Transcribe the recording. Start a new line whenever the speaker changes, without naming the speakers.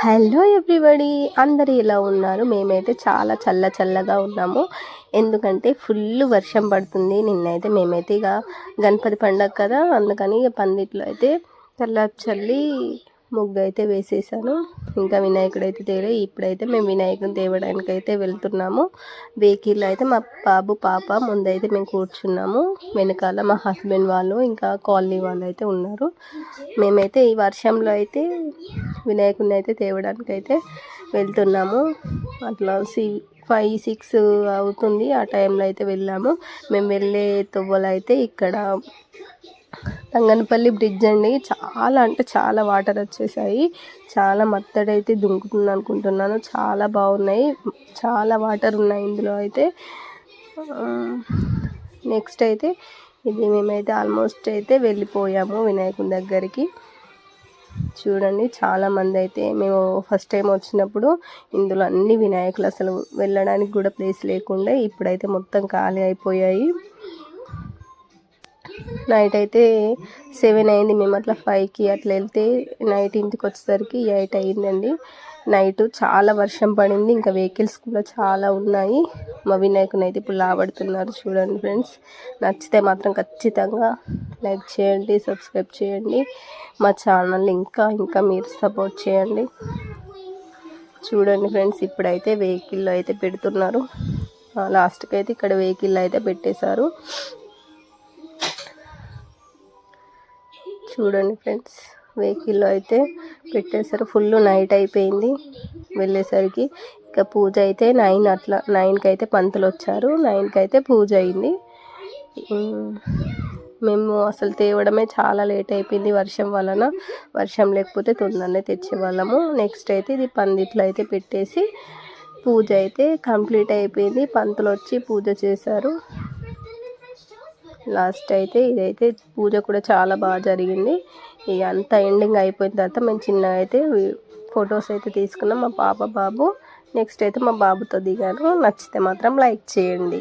Hello everybody, అందరు ఎలా ఉన్నారు? మేమైతే చాలా చల్లగా ఉన్నాము. ఎందుకంటే ఫుల్ వర్షం పడుతుంది. నిన్నైతే మేమైతే ఇక గణపతి పండగ కదా, అందుకని పందిట్లో అయితే చల్లి ముగ్గు అయితే వేసేసాను. ఇంకా వినాయకుడు అయితే తేలే. ఇప్పుడైతే మేము వినాయకుని తేవడానికి అయితే వెళ్తున్నాము. వెహికల్ అయితే మా బాబు పాప ముందైతే మేము కూర్చున్నాము. వెనకాల మా హస్బెండ్ వాళ్ళు ఇంకా కాలనీ వాళ్ళు అయితే ఉన్నారు. మేమైతే ఈ వర్షంలో అయితే వినాయకుడిని అయితే తేవడానికి అయితే వెళ్తున్నాము. అట్లా 5-6 అవుతుంది. ఆ టైంలో అయితే వెళ్ళాము. మేము వెళ్ళే తొవ్వలు అయితే ఇక్కడ తంగనపల్లి బ్రిడ్జ్ అండి. చాలా అంటే చాలా వాటర్ వచ్చేసాయి. చాలా మత్తడైతే దుంకుతుంది అనుకుంటున్నాను. చాలా బాగున్నాయి, చాలా వాటర్ ఉన్నాయి ఇందులో అయితే. నెక్స్ట్ అయితే ఇది మేమైతే ఆల్మోస్ట్ అయితే వెళ్ళిపోయాము వినాయకుని దగ్గరికి. చూడండి, చాలామంది అయితే మేము ఫస్ట్ టైం వచ్చినప్పుడు ఇందులో అన్ని వినాయకులు అసలు వెళ్ళడానికి కూడా ప్లేస్ లేకుండా, ఇప్పుడైతే మొత్తం ఖాళీ అయిపోయాయి. నైట్ అయితే 7 అయింది. మేము అట్లా 5కి అట్లా వెళ్తే నైట్ ఇంటికి వచ్చేసరికి 8 అయిందండి. నైట్ చాలా వర్షం పడింది. ఇంకా వెహికల్స్ కూడా చాలా ఉన్నాయి. మా వినాయకుని అయితే ఇప్పుడు లాబడుతున్నారు. చూడండి ఫ్రెండ్స్, నచ్చితే మాత్రం ఖచ్చితంగా లైక్ చేయండి, సబ్స్క్రైబ్ చేయండి. మా ఛానల్ ఇంకా మీరు సపోర్ట్ చేయండి. చూడండి ఫ్రెండ్స్, ఇప్పుడైతే వెహికల్లో అయితే పెడుతున్నారు. లాస్ట్కి అయితే ఇక్కడ వెహికల్ అయితే పెట్టేశారు. చూడండి ఫ్రెండ్స్, వెహికల్లో అయితే పెట్టేశారు. ఫుల్ నైట్ అయిపోయింది వెళ్ళేసరికి. ఇక పూజ అయితే 9కి అయితే పంతులు వచ్చారు. 9కి అయితే పూజ అయింది. మేము అసలు తేవడమే చాలా లేట్ అయిపోయింది వర్షం వలన. వర్షం లేకపోతే తొందరనే తెచ్చేవాళ్ళము. నెక్స్ట్ అయితే ఇది పందిట్లో అయితే పెట్టేసి పూజ అయితే కంప్లీట్ అయిపోయింది. పంతులు వచ్చి పూజ చేశారు. లాస్ట్ అయితే ఇదైతే పూజ కూడా చాలా బాగా జరిగింది. ఇక అంతా ఎండింగ్ అయిపోయిన తర్వాత మేము చిన్నగా అయితే ఫొటోస్ అయితే తీసుకున్నాం, మా పాప బాబు. నెక్స్ట్ అయితే మా బాబుతో దిగాను. నచ్చితే మాత్రం లైక్ చేయండి.